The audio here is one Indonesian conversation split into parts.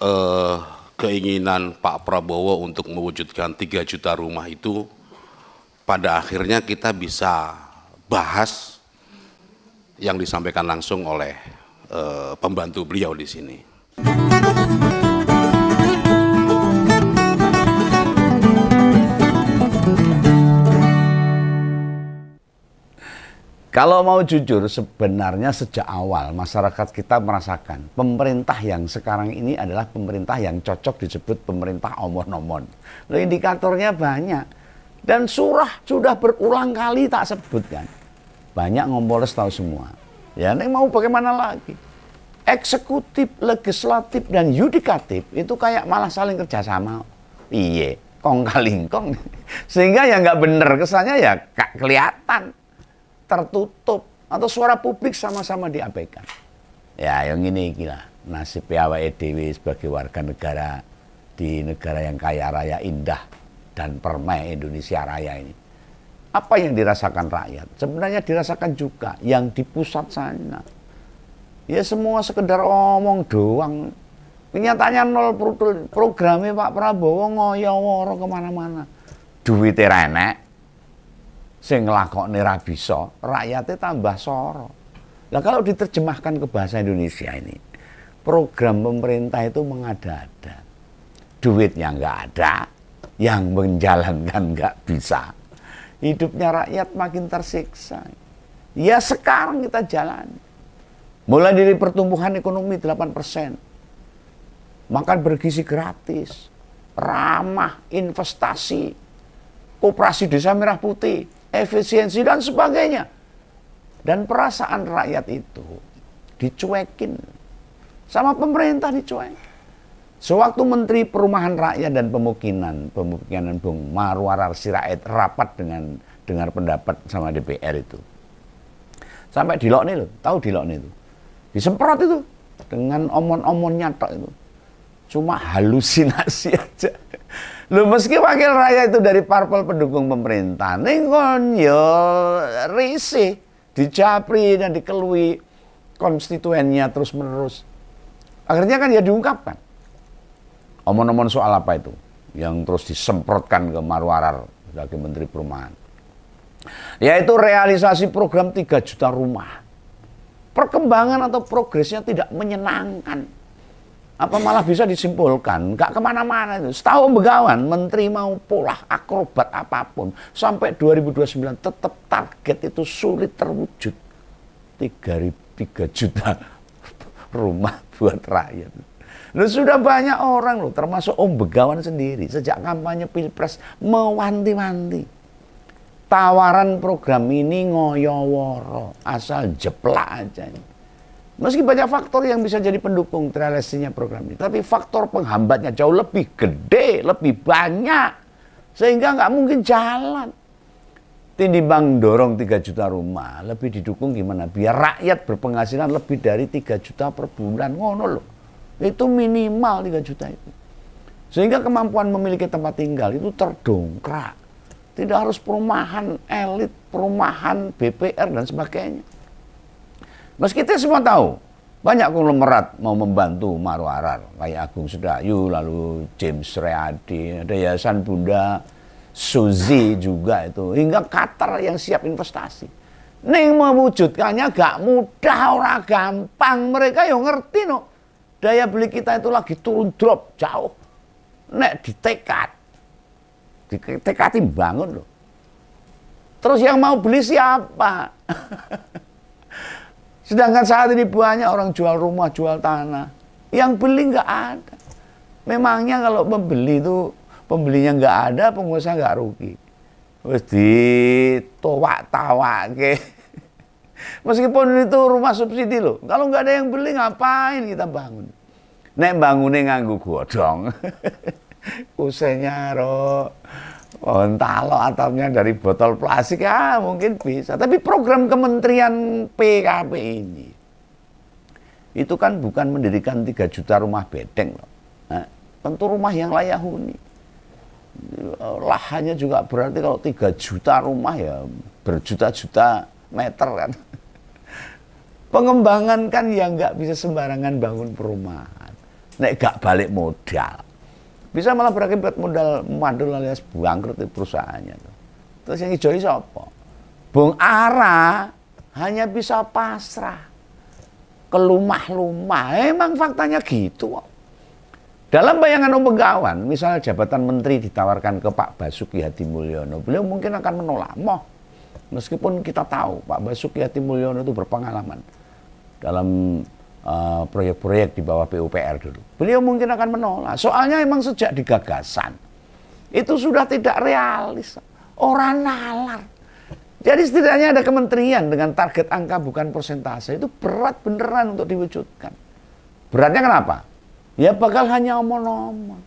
eh, keinginan Pak Prabowo untuk mewujudkan 3 juta rumah itu pada akhirnya kita bisa bahas yang disampaikan langsung oleh pembantu beliau di sini. Kalau mau jujur, sebenarnya sejak awal masyarakat kita merasakan pemerintah yang sekarang ini adalah pemerintah yang cocok disebut pemerintah omon-omon. Loh, indikatornya banyak. Dan surah sudah berulang kali tak sebutkan. Banyak ngompoles tahu semua. Ya, ini mau bagaimana lagi? Eksekutif, legislatif, dan yudikatif itu kayak malah saling kerjasama. Iye, kong kalingkong. Sehingga ya nggak bener, kesannya ya gak kelihatan. Tertutup atau suara publik sama-sama diabaikan. Ya, yang ini gila nasib awake dhewe sebagai warga negara di negara yang kaya raya, indah dan permai Indonesia Raya ini. Apa yang dirasakan rakyat? Sebenarnya dirasakan juga yang di pusat sana. Ya semua sekedar omong doang. Kenyataannya nol, programnya Pak Prabowo ngoyo-woro kemana-mana. Duitnya renek. Sing nglakokne ra bisa, rakyatnya tambah soro. Nah, kalau diterjemahkan ke bahasa Indonesia ini, program pemerintah itu mengada-ada. Duitnya nggak ada, yang menjalankan nggak bisa. Hidupnya rakyat makin tersiksa. Ya sekarang kita jalan. Mulai dari pertumbuhan ekonomi 8%. Makan bergizi gratis, ramah investasi, koperasi desa merah putih, efisiensi dan sebagainya. Dan perasaan rakyat itu dicuekin sama pemerintah, dicuek. Sewaktu Menteri Perumahan Rakyat dan Pemukiman Bung Marwarar Sirait rapat dengan dengar pendapat sama DPR itu, sampai dilokne loh, tahu dilokne itu, disemprot itu dengan omon-omon nyatok itu, cuma halusinasi aja. Loh, meski wakil rakyat itu dari parpol pendukung pemerintah, ning kon yo risih, dijapri dan dikelui konstituennya terus-menerus. Akhirnya kan ya diungkapkan. Omon-omon soal apa itu? Yang terus disemprotkan ke Marwarar sebagai Menteri Perumahan. Yaitu realisasi program 3 juta rumah. Perkembangan atau progresnya tidak menyenangkan. Apa malah bisa disimpulkan, nggak kemana-mana itu. Setahun begawan, menteri mau pola akrobat apapun, sampai 2029 tetap target itu sulit terwujud. 3 juta rumah buat rakyat. Loh, sudah banyak orang loh, termasuk Om Begawan sendiri, sejak kampanye Pilpres mewanti-wanti. Tawaran program ini ngoyo-woro, asal jeplak aja. Meski banyak faktor yang bisa jadi pendukung terrealisasinya program ini, tapi faktor penghambatnya jauh lebih gede, lebih banyak, sehingga nggak mungkin jalan. Tinimbang dorong 3 juta rumah, lebih didukung gimana? Biar rakyat berpenghasilan lebih dari 3 juta per bulan, ngono loh. Itu minimal 3 juta itu. Sehingga kemampuan memiliki tempat tinggal itu terdongkrak. Tidak harus perumahan elit, perumahan BPR dan sebagainya. Meski kita semua tahu, banyak konglomerat mau membantu Marwarar, kayak Agung Sedayu, lalu James Riyadi, ada Yayasan Bunda Suzy juga itu, hingga Qatar yang siap investasi. Ning mewujudkannya gak mudah, ora gampang. Mereka yang ngerti no, daya beli kita itu lagi turun drop jauh. Nek ditekati bangun loh. Terus yang mau beli siapa? Sedangkan saat ini banyak orang jual rumah, jual tanah. Yang beli nggak ada. Memangnya kalau pembeli itu, pembelinya nggak ada, pengusaha nggak rugi. Wes ditowak-tawak ke. Meskipun itu rumah subsidi loh. Kalau nggak ada yang beli, ngapain kita bangun? Nek bangunnya nganggo godong. Kusenya ro. Entah lo atapnya dari botol plastik, ya mungkin bisa. Tapi program Kementerian PKP ini, itu kan bukan mendirikan 3 juta rumah bedeng loh. Nah, tentu rumah yang layak huni. Lahannya juga berarti kalau 3 juta rumah ya berjuta-juta meter kan. Pengembangan kan ya nggak bisa sembarangan bangun perumahan. nek gak balik modal. Bisa malah berakibat modal mandul alias bangkrut di perusahaannya. Terus yang hijau siapa? Bung Ara hanya bisa pasrah ke lumah-lumah. Emang faktanya gitu. Dalam bayangan Om Begawan, misalnya jabatan menteri ditawarkan ke Pak Basuki Hadimulyono, beliau mungkin akan menolak. Meskipun kita tahu Pak Basuki Hadimulyono itu berpengalaman dalam proyek-proyek di bawah PUPR dulu. Beliau mungkin akan menolak. Soalnya emang sejak digagasan itu sudah tidak realis. Orang nalar. Jadi setidaknya ada kementerian dengan target angka bukan persentase. Itu berat beneran untuk diwujudkan. Beratnya kenapa? Ya bakal hanya omong-omong.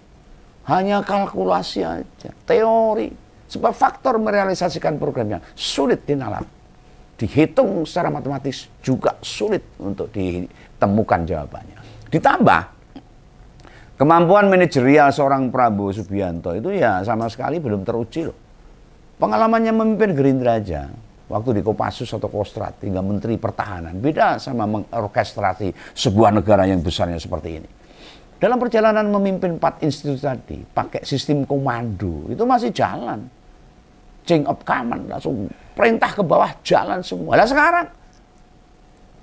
Hanya kalkulasi aja. Teori. Sebab faktor merealisasikan programnya sulit dinalar. Dihitung secara matematis juga sulit untuk ditemukan jawabannya. Ditambah kemampuan manajerial seorang Prabowo Subianto itu ya sama sekali belum teruji loh. Pengalamannya memimpin Gerindra aja waktu di Kopassus atau Kostrad hingga Menteri Pertahanan beda sama mengorkestrasi sebuah negara yang besarnya seperti ini. Dalam perjalanan memimpin 4 institusi tadi pakai sistem komando itu masih jalan. Chain of command, langsung perintah ke bawah jalan semua. Nah sekarang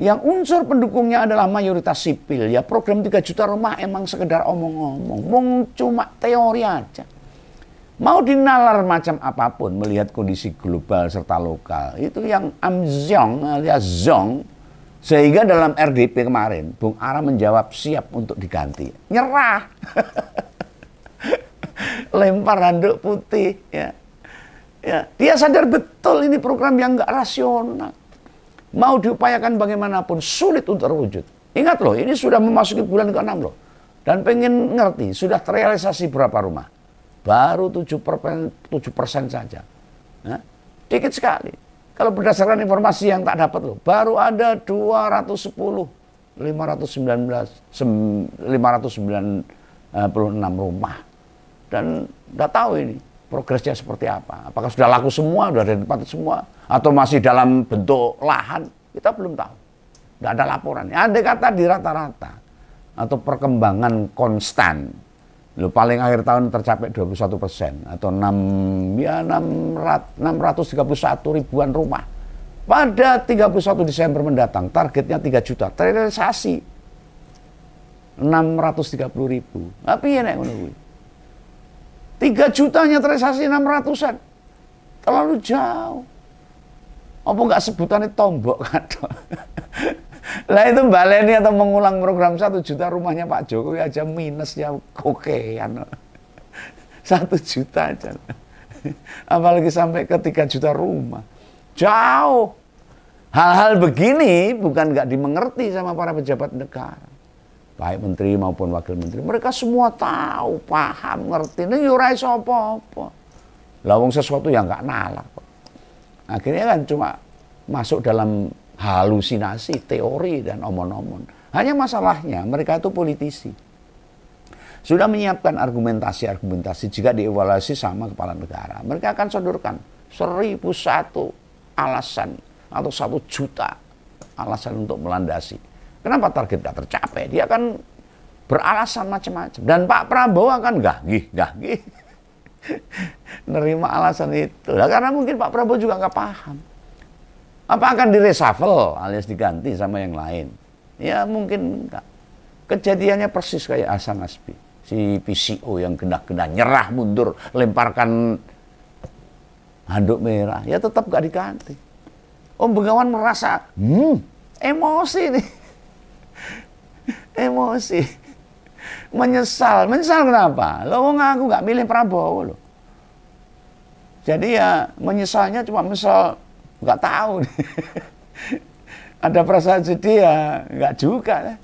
yang unsur pendukungnya adalah mayoritas sipil, ya program 3 juta rumah emang sekedar omong-omong, cuma teori aja. Mau dinalar macam apapun melihat kondisi global serta lokal, itu yang amzong alias zong, sehingga dalam RDP kemarin Bung Ara menjawab siap untuk diganti. Nyerah. Lempar handuk putih ya. Ya, dia sadar betul ini program yang nggak rasional. Mau diupayakan bagaimanapun sulit untuk terwujud. Ingat loh, ini sudah memasuki bulan ke-6 loh. Dan pengen ngerti, sudah terrealisasi berapa rumah? Baru 7% saja. Nah, dikit sekali. Kalau berdasarkan informasi yang tak dapat loh, baru ada 596 rumah. Dan nggak tahu ini progresnya seperti apa. Apakah sudah laku semua, sudah ada tempat semua, atau masih dalam bentuk lahan, kita belum tahu. Tidak ada laporan. Andai kata di rata-rata, atau perkembangan konstan, paling akhir tahun tercapai 21%, atau 631 ribuan rumah. Pada 31 Desember mendatang, targetnya 3 juta, terrealisasi 630 ribu. Tapi ya nek ngono 3 jutanya terrealisasi 600-an. Terlalu jauh. Apa enggak sebutannya tombok kado? Lah itu baleni atau mengulang program 1 juta rumahnya Pak Jokowi aja minusnya kokean. 1 juta aja. Apalagi sampai ke 3 juta rumah. Jauh. Hal-hal begini bukan enggak dimengerti sama para pejabat negara. Baik menteri maupun wakil menteri, mereka semua tahu, paham, ngerti. Ini ora iso apa-apa. Lah wong sesuatu yang enggak nalar. Akhirnya kan cuma masuk dalam halusinasi, teori dan omon-omon. Hanya masalahnya mereka itu politisi. Sudah menyiapkan argumentasi-argumentasi jika dievaluasi sama kepala negara. Mereka akan sodorkan 1001 alasan atau 1 juta alasan untuk melandasi. Kenapa target tidak tercapai? Dia akan beralasan macam-macam. Dan Pak Prabowo akan gagih. Nerima alasan itu. Nah, karena mungkin Pak Prabowo juga nggak paham. Apa akan direshuffle alias diganti sama yang lain? Ya mungkin enggak. Kejadiannya persis kayak Hasan Nasbi. Si PCO yang genah-genah nyerah mundur, lemparkan handuk merah. Ya tetap nggak diganti. Om Begawan merasa, emosi nih. Emosi. Menyesal kenapa? Lo ngaku nggak milih Prabowo lo. Jadi ya menyesalnya cuma misal nggak tahu. Ada perasaan sedih ya nggak juga.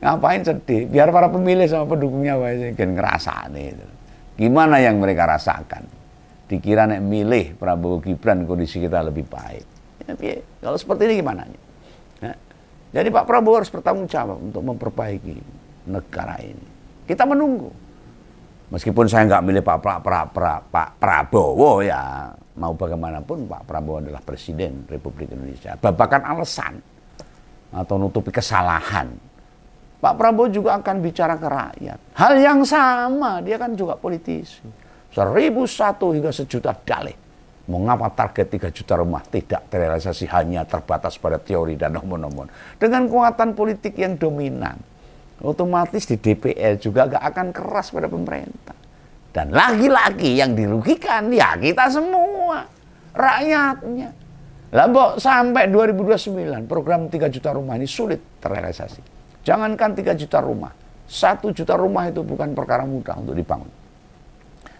Ngapain sedih? Biar para pemilih sama pendukungnya kan ngerasa nih. Gimana yang mereka rasakan? Dikira nek milih Prabowo Gibran kondisi kita lebih baik. Ya, kalau seperti ini gimana? Ya. Jadi Pak Prabowo harus bertanggung jawab untuk memperbaiki negara ini. Kita menunggu. Meskipun saya nggak milih Pak Prabowo ya, mau bagaimanapun Pak Prabowo adalah Presiden Republik Indonesia. Babakan alasan atau nutupi kesalahan Pak Prabowo juga akan bicara ke rakyat. Hal yang sama, dia kan juga politisi. 1.001 hingga sejuta dalih. Mengapa target 3 juta rumah tidak terrealisasi, hanya terbatas pada teori dan omon-omon. Dengan kekuatan politik yang dominan, otomatis di DPR juga gak akan keras pada pemerintah. Dan lagi-lagi yang dirugikan ya kita semua, rakyatnya. Lah sampai 2029 program 3 juta rumah ini sulit terrealisasi. Jangankan 3 juta rumah, 1 juta rumah itu bukan perkara mudah untuk dibangun.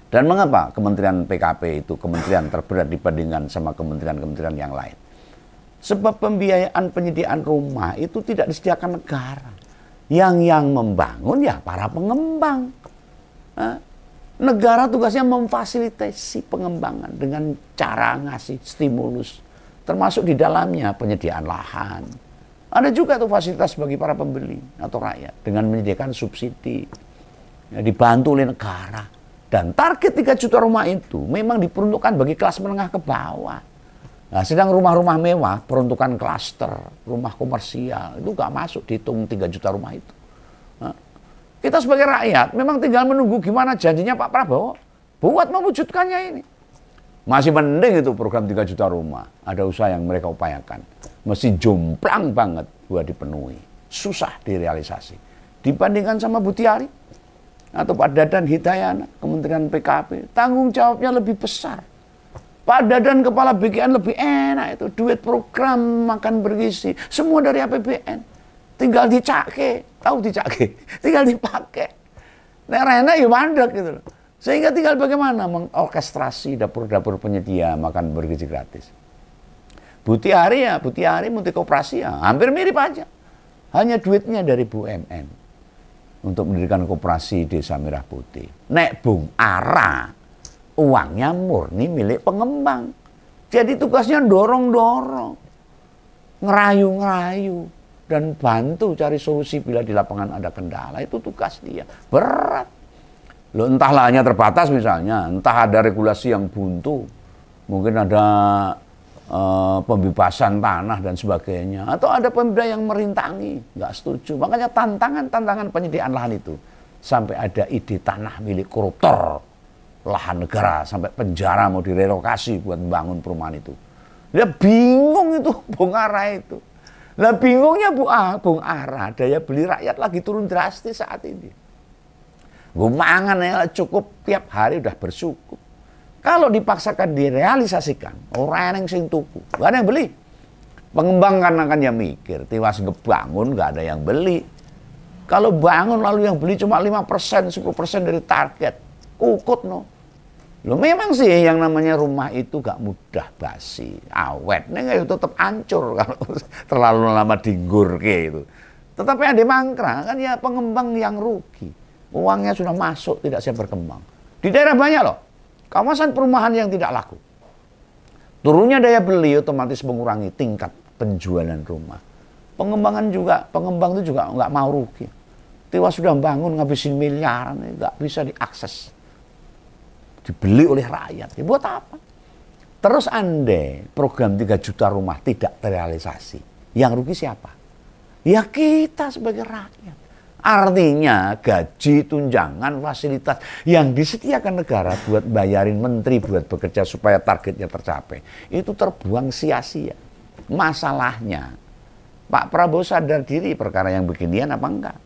Dan mengapa Kementerian PKP itu kementerian terberat dibandingkan sama kementerian-kementerian yang lain? Sebab pembiayaan penyediaan rumah itu tidak disediakan negara. Yang membangun ya para pengembang. Negara tugasnya memfasilitasi pengembangan dengan cara ngasih stimulus. Termasuk di dalamnya penyediaan lahan. Ada juga tuh fasilitas bagi para pembeli atau rakyat dengan menyediakan subsidi. Ya, dibantu oleh negara. Dan target 3 juta rumah itu memang diperuntukkan bagi kelas menengah ke bawah. Nah, sedang rumah-rumah mewah, peruntukan klaster, rumah komersial, itu gak masuk dihitung 3 juta rumah itu. Nah, kita sebagai rakyat memang tinggal menunggu gimana janjinya Pak Prabowo buat mewujudkannya ini. Masih mending itu program 3 juta rumah. Ada usaha yang mereka upayakan. Mesti jomplang banget buat dipenuhi. Susah direalisasi. Dibandingkan sama Butiari atau Pak Dadan Hidayana, Kementerian PKP, tanggung jawabnya lebih besar. Pak Dadan kepala BKN lebih enak itu, duit program makan bergizi, semua dari APBN. Tinggal dicake, tahu dicake, tinggal dipakai. Nek rene ya mandek gitu loh. Sehingga tinggal bagaimana mengorkestrasi dapur-dapur penyedia makan bergizi gratis. Butiari Multi Koperasi ya, hampir mirip aja. Hanya duitnya dari BUMN. Untuk mendirikan koperasi Desa Merah Putih. Nek Bung Ara, uangnya murni milik pengembang. Jadi tugasnya dorong-dorong, ngerayu-ngerayu, dan bantu cari solusi bila di lapangan ada kendala. Itu tugas dia. Berat. Loh, entahlah hanya terbatas misalnya, entah ada regulasi yang buntu, mungkin ada pembebasan tanah dan sebagainya, atau ada pemda yang merintangi, nggak setuju. Makanya tantangan penyediaan lahan itu sampai ada ide tanah milik koruptor, lahan negara sampai penjara mau direlokasi buat membangun perumahan itu. Dia bingung itu Bung Ara itu. Lah bingungnya Bung Ara, daya beli rakyat lagi turun drastis saat ini. Gumangan ya cukup tiap hari udah bersyukur. Kalau dipaksakan direalisasikan, orang yang sing tuku, gak ada yang beli. Pengembang kan akan yang mikir, tiwas ngebangun gak ada yang beli. Kalau bangun lalu yang beli cuma 5%, 10% dari target, kukut no. Loh memang sih yang namanya rumah itu gak mudah basi, awet. Ini tetap hancur kalau terlalu lama diggur kayak itu. Tetapi ada mangkrak kan ya pengembang yang rugi. Uangnya sudah masuk, tidak siap berkembang. Di daerah banyak loh. Kawasan perumahan yang tidak laku. Turunnya daya beli otomatis mengurangi tingkat penjualan rumah. Pengembang itu juga nggak mau rugi. Tiwas sudah bangun ngabisin miliaran, nggak bisa diakses. Dibeli oleh rakyat. Ya buat apa? Terus andai program 3 juta rumah tidak terrealisasi. Yang rugi siapa? Ya kita sebagai rakyat. Artinya gaji, tunjangan, fasilitas yang disediakan negara buat bayarin menteri buat bekerja supaya targetnya tercapai. Itu terbuang sia-sia. Masalahnya, Pak Prabowo sadar diri perkara yang beginian apa enggak?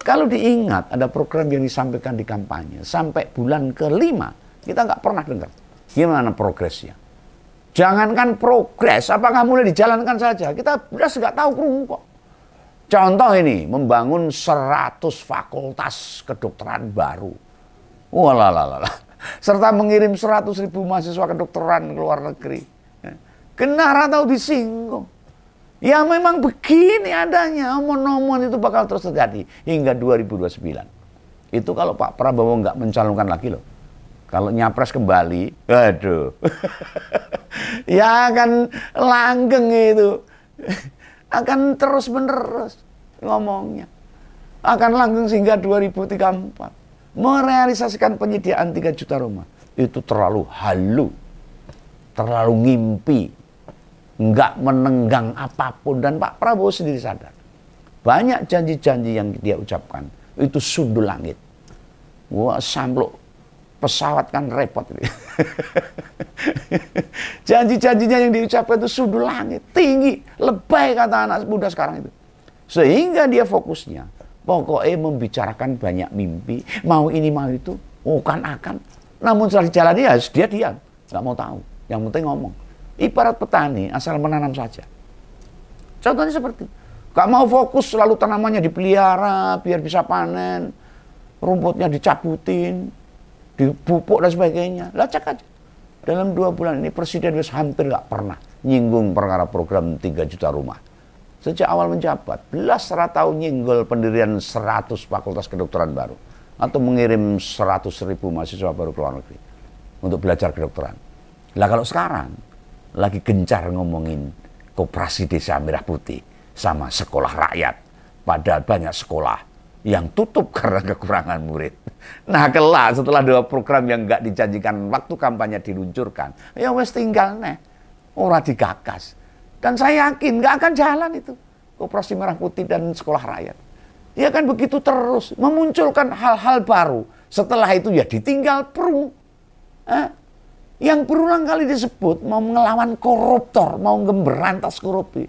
Kalau diingat ada program yang disampaikan di kampanye, sampai bulan ke-5 kita nggak pernah dengar. Gimana progresnya? Jangankan progres, apakah mulai dijalankan saja? Kita udah nggak tahu kerungu kok. Contoh ini, membangun 100 fakultas kedokteran baru. Walalala. Serta mengirim 100.000 mahasiswa kedokteran ke luar negeri. Kenara tahu disinggung. Ya memang begini adanya, omon-omon itu bakal terus terjadi hingga 2029. Itu kalau Pak Prabowo nggak mencalonkan lagi loh. Kalau nyapres kembali, aduh. Ya akan langgeng itu. Akan terus-menerus ngomongnya. Akan langgeng sehingga 2034. Merealisasikan penyediaan 3 juta rumah. Itu terlalu halu. Terlalu ngimpi. Nggak menenggang apapun. Dan Pak Prabowo sendiri sadar. Banyak janji-janji yang dia ucapkan itu sundul langit. Wah, sampluk pesawat kan repot. Janji-janjinya yang diucapkan itu sundul langit, tinggi, lebay kata anak muda sekarang itu. Sehingga dia fokusnya, pokoknya membicarakan banyak mimpi, mau ini mau itu, akan. Namun setelah dijalani ya dia diam, nggak mau tahu. Yang penting ngomong. Ibarat petani asal menanam saja. Contohnya seperti, gak mau fokus selalu tanamannya dipelihara biar bisa panen, rumputnya dicabutin, dipupuk dan sebagainya. Lacak aja. Dalam 2 bulan ini Presiden hampir gak pernah nyinggung perkara program 3 juta rumah. Sejak awal menjabat, belas tahu nyinggol pendirian 100 fakultas kedokteran baru. Atau mengirim 100.000 mahasiswa baru ke luar negeri untuk belajar kedokteran. Lah kalau sekarang, lagi gencar ngomongin Koperasi Desa Merah Putih sama sekolah rakyat. Padahal banyak sekolah yang tutup karena kekurangan murid. Nah kelak setelah 2 program yang nggak dijanjikan waktu kampanye diluncurkan, ya wes tinggal nih, ora digagas. Dan saya yakin nggak akan jalan itu Koperasi Merah Putih dan sekolah rakyat. Dia kan begitu terus memunculkan hal-hal baru. Setelah itu ya ditinggal perung. Yang berulang kali disebut mau ngelawan koruptor, mau memberantas korupsi.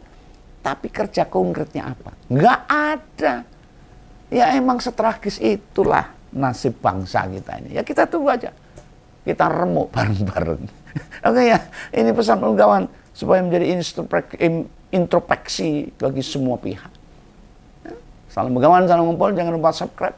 Tapi kerja konkretnya apa? Nggak ada. Ya emang setragis itulah nasib bangsa kita ini. Ya kita tunggu aja. Kita remuk bareng-bareng. Oke ya, ini pesan kawan supaya menjadi introspeksi bagi semua pihak. Salam begawan, salam ngumpul, jangan lupa subscribe.